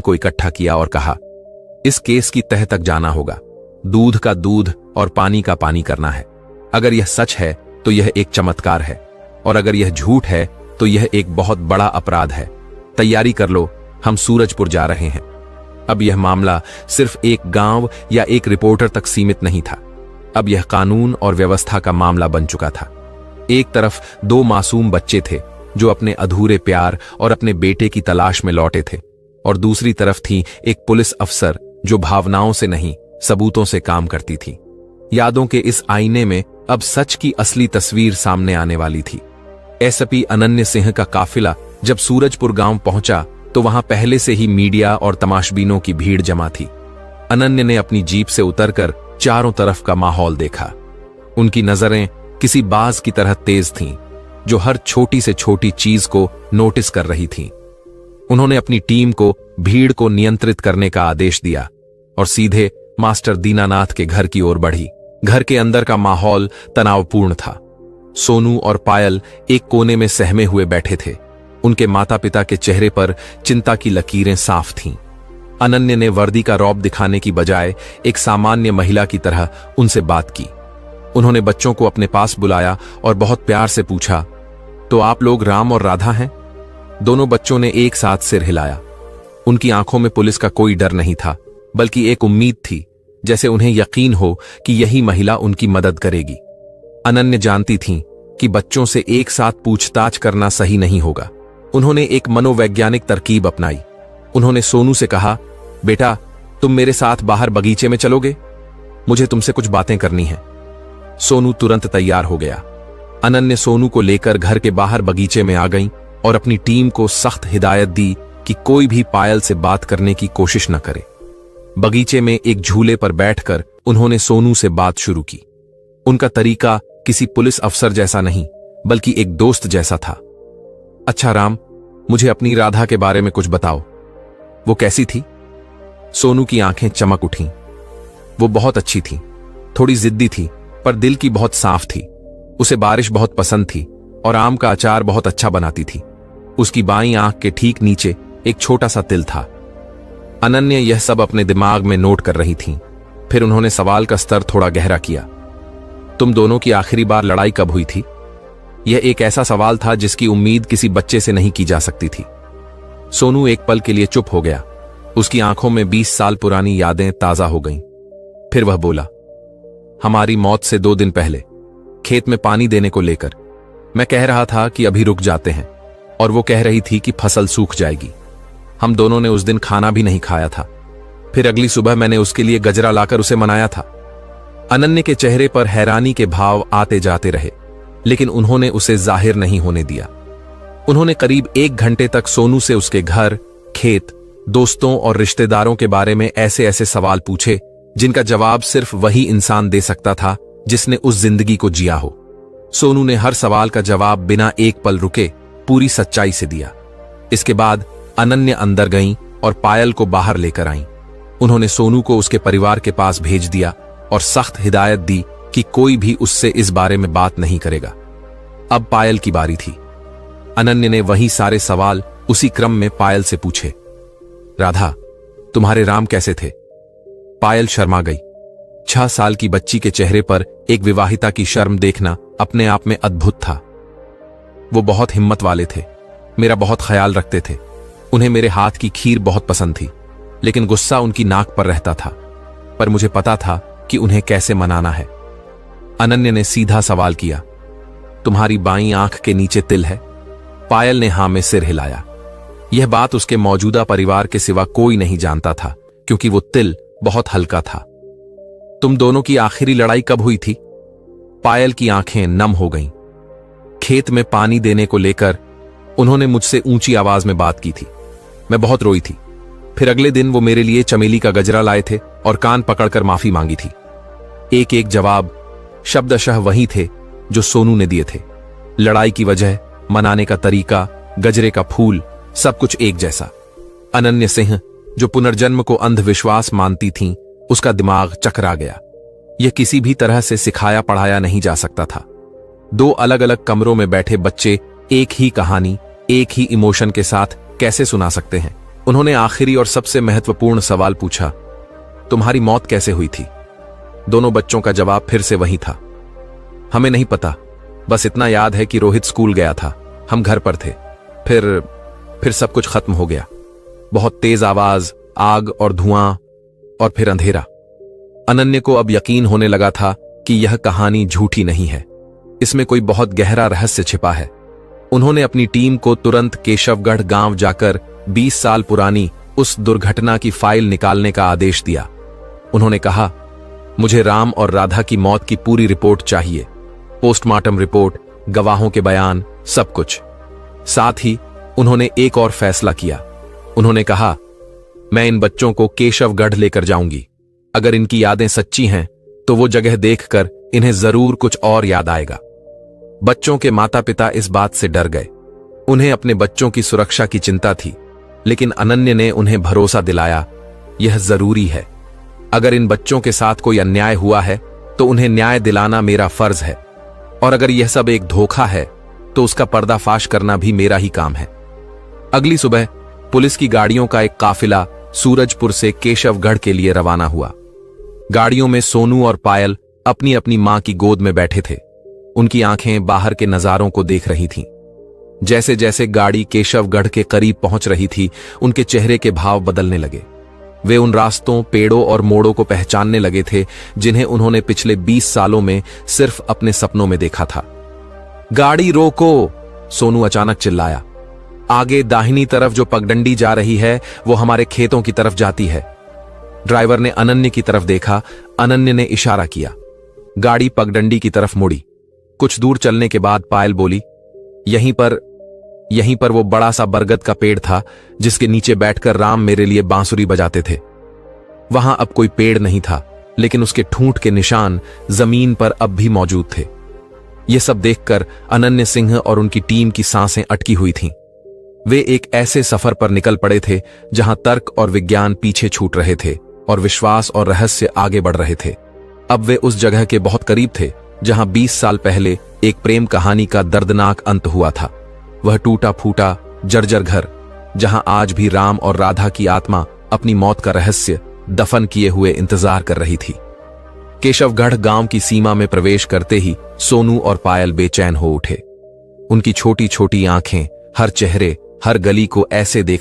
को इकट्ठा किया और कहा, इस केस की तह तक जाना होगा। दूध का दूध और पानी का पानी करना है। अगर यह सच है तो यह एक चमत्कार है, और अगर यह झूठ है तो यह एक बहुत बड़ा अपराध है। तैयारी कर लो, हम सूरजपुर जा रहे हैं। अब यह मामला सिर्फ एक गांव या एक रिपोर्टर तक सीमित नहीं था। अब यह कानून और व्यवस्था का मामला बन चुका था। एक तरफ 2 मासूम बच्चे थे जो अपने अधूरे प्यार और अपने बेटे की तलाश में लौटे थे, और दूसरी तरफ थी एक पुलिस अफसर जो भावनाओं से नहीं, सबूतों से काम करती थी। यादों के इस आईने में अब सच की असली तस्वीर सामने आने वाली थी। एसपी अनन्य सिंह का काफिला जब सूरजपुर गांव पहुंचा तो वहां पहले से ही मीडिया और तमाशबीनों की भीड़ जमा थी। अनन्य ने अपनी जीप से उतरकर चारों तरफ का माहौल देखा। उनकी नजरें किसी बाज की तरह तेज थीं, जो हर छोटी से छोटी चीज को नोटिस कर रही थीं। उन्होंने अपनी टीम को भीड़ को नियंत्रित करने का आदेश दिया और सीधे मास्टर दीनानाथ के घर की ओर बढ़ी। घर के अंदर का माहौल तनावपूर्ण था। सोनू और पायल एक कोने में सहमे हुए बैठे थे। उनके माता पिता के चेहरे पर चिंता की लकीरें साफ थीं। अनन्य ने वर्दी का रौब दिखाने की बजाय एक सामान्य महिला की तरह उनसे बात की। उन्होंने बच्चों को अपने पास बुलाया और बहुत प्यार से पूछा, तो आप लोग राम और राधा हैं? दोनों बच्चों ने एक साथ सिर हिलाया। उनकी आंखों में पुलिस का कोई डर नहीं था, बल्कि एक उम्मीद थी, जैसे उन्हें यकीन हो कि यही महिला उनकी मदद करेगी। अनन्य जानती थीं कि बच्चों से एक साथ पूछताछ करना सही नहीं होगा। उन्होंने एक मनोवैज्ञानिक तरकीब अपनाई। उन्होंने सोनू से कहा, बेटा, तुम मेरे साथ बाहर बगीचे में चलोगे? मुझे तुमसे कुछ बातें करनी है। सोनू तुरंत तैयार हो गया। अनन्य सोनू को लेकर घर के बाहर बगीचे में आ गईं और अपनी टीम को सख्त हिदायत दी कि कोई भी पायल से बात करने की कोशिश न करे। बगीचे में एक झूले पर बैठकर उन्होंने सोनू से बात शुरू की। उनका तरीका किसी पुलिस अफसर जैसा नहीं, बल्कि एक दोस्त जैसा था। अच्छा राम, मुझे अपनी राधा के बारे में कुछ बताओ। वो कैसी थी? सोनू की आंखें चमक उठीं। वो बहुत अच्छी थी, थोड़ी जिद्दी थी, पर दिल की बहुत साफ थी। उसे बारिश बहुत पसंद थी और आम का अचार बहुत अच्छा बनाती थी। उसकी बाईं आंख के ठीक नीचे एक छोटा सा तिल था। अनन्या यह सब अपने दिमाग में नोट कर रही थीं। फिर उन्होंने सवाल का स्तर थोड़ा गहरा किया। तुम दोनों की आखिरी बार लड़ाई कब हुई थी? यह एक ऐसा सवाल था जिसकी उम्मीद किसी बच्चे से नहीं की जा सकती थी। सोनू एक पल के लिए चुप हो गया। उसकी आंखों में 20 साल पुरानी यादें ताजा हो गईं। फिर वह बोला, हमारी मौत से 2 दिन पहले, खेत में पानी देने को लेकर। मैं कह रहा था कि अभी रुक जाते हैं, और वो कह रही थी कि फसल सूख जाएगी। हम दोनों ने उस दिन खाना भी नहीं खाया था। फिर अगली सुबह मैंने उसके लिए गजरा लाकर उसे मनाया था। अनन्य के चेहरे पर हैरानी के भाव आते जाते रहे, लेकिन उन्होंने उसे जाहिर नहीं होने दिया। उन्होंने करीब 1 घंटे तक सोनू से उसके घर, खेत, दोस्तों और रिश्तेदारों के बारे में ऐसे ऐसे सवाल पूछे जिनका जवाब सिर्फ वही इंसान दे सकता था जिसने उस जिंदगी को जिया हो। सोनू ने हर सवाल का जवाब बिना एक पल रुके पूरी सच्चाई से दिया। इसके बाद अनन्या अंदर गईं और पायल को बाहर लेकर आईं। उन्होंने सोनू को उसके परिवार के पास भेज दिया और सख्त हिदायत दी कि कोई भी उससे इस बारे में बात नहीं करेगा। अब पायल की बारी थी। अनन्या ने वही सारे सवाल उसी क्रम में पायल से पूछे। राधा, तुम्हारे राम कैसे थे? पायल शर्मा गई। 6 साल की बच्ची के चेहरे पर एक विवाहिता की शर्म देखना अपने आप में अद्भुत था। वो बहुत हिम्मत वाले थे, मेरा बहुत ख्याल रखते थे। उन्हें मेरे हाथ की खीर बहुत पसंद थी, लेकिन गुस्सा उनकी नाक पर रहता था, पर मुझे पता था कि उन्हें कैसे मनाना है। अनन्या ने सीधा सवाल किया, तुम्हारी बाईं आंख के नीचे तिल है? पायल ने हां में सिर हिलाया। यह बात उसके मौजूदा परिवार के सिवा कोई नहीं जानता था, क्योंकि वो तिल बहुत हल्का था। तुम दोनों की आखिरी लड़ाई कब हुई थी? पायल की आंखें नम हो गईं। खेत में पानी देने को लेकर उन्होंने मुझसे ऊंची आवाज में बात की थी। मैं बहुत रोई थी। फिर अगले दिन वो मेरे लिए चमेली का गजरा लाए थे और कान पकड़कर माफी मांगी थी। एक एक जवाब शब्दशः वही थे जो सोनू ने दिए थे। लड़ाई की वजह, मनाने का तरीका, गजरे का फूल, सब कुछ एक जैसा। अनन्या सिंह, जो पुनर्जन्म को अंधविश्वास मानती थीं, उसका दिमाग चकरा गया। यह किसी भी तरह से सिखाया पढ़ाया नहीं जा सकता था। 2 अलग अलग कमरों में बैठे बच्चे एक ही कहानी, एक ही इमोशन के साथ कैसे सुना सकते हैं? उन्होंने आखिरी और सबसे महत्वपूर्ण सवाल पूछा, तुम्हारी मौत कैसे हुई थी? दोनों बच्चों का जवाब फिर से वही था, हमें नहीं पता, बस इतना याद है कि रोहित स्कूल गया था, हम घर पर थे, फिर सब कुछ खत्म हो गया। बहुत तेज आवाज, आग और धुआं, और फिर अंधेरा। अनन्य को अब यकीन होने लगा था कि यह कहानी झूठी नहीं है, इसमें कोई बहुत गहरा रहस्य छिपा है। उन्होंने अपनी टीम को तुरंत केशवगढ़ गांव जाकर 20 साल पुरानी उस दुर्घटना की फाइल निकालने का आदेश दिया। उन्होंने कहा, मुझे राम और राधा की मौत की पूरी रिपोर्ट चाहिए, पोस्टमार्टम रिपोर्ट, गवाहों के बयान, सब कुछ। साथ ही उन्होंने एक और फैसला किया। उन्होंने कहा, मैं इन बच्चों को केशवगढ़ लेकर जाऊंगी। अगर इनकी यादें सच्ची हैं तो वो जगह देखकर इन्हें जरूर कुछ और याद आएगा। बच्चों के माता पिता इस बात से डर गए। उन्हें अपने बच्चों की सुरक्षा की चिंता थी, लेकिन अनन्य ने उन्हें भरोसा दिलाया, यह जरूरी है। अगर इन बच्चों के साथ कोई अन्याय हुआ है तो उन्हें न्याय दिलाना मेरा फर्ज है, और अगर यह सब एक धोखा है तो उसका पर्दाफाश करना भी मेरा ही काम है। अगली सुबह पुलिस की गाड़ियों का एक काफिला सूरजपुर से केशवगढ़ के लिए रवाना हुआ। गाड़ियों में सोनू और पायल अपनी अपनी मां की गोद में बैठे थे। उनकी आंखें बाहर के नजारों को देख रही थीं। जैसे जैसे गाड़ी केशवगढ़ के करीब पहुंच रही थी, उनके चेहरे के भाव बदलने लगे। वे उन रास्तों, पेड़ों और मोड़ों को पहचानने लगे थे जिन्हें उन्होंने पिछले 20 सालों में सिर्फ अपने सपनों में देखा था। गाड़ी रोको, सोनू अचानक चिल्लाया। आगे दाहिनी तरफ जो पगडंडी जा रही है वो हमारे खेतों की तरफ जाती है। ड्राइवर ने अनन्य की तरफ देखा। अनन्य ने इशारा किया। गाड़ी पगडंडी की तरफ मुड़ी। कुछ दूर चलने के बाद पायल बोली, यहीं पर वो बड़ा सा बरगद का पेड़ था जिसके नीचे बैठकर राम मेरे लिए बांसुरी बजाते थे। वहां अब कोई पेड़ नहीं था, लेकिन उसके ठूंठ के निशान जमीन पर अब भी मौजूद थे। यह सब देखकर अनन्य सिंह और उनकी टीम की सांसें अटकी हुई थीं। वे एक ऐसे सफर पर निकल पड़े थे जहां तर्क और विज्ञान पीछे छूट रहे थे और विश्वास और रहस्य आगे बढ़ रहे थे। अब वे उस जगह के बहुत करीब थे जहां 20 साल पहले एक प्रेम कहानी का दर्दनाक अंत हुआ था। वह टूटा फूटा जर्जर घर, जहां आज भी राम और राधा की आत्मा अपनी मौत का रहस्य दफन किए हुए इंतजार कर रही थी। केशवगढ़ गांव की सीमा में प्रवेश करते ही सोनू और पायल बेचैन हो उठे। उनकी छोटी छोटी आंखें हर चेहरे, हर गली को ऐसे देख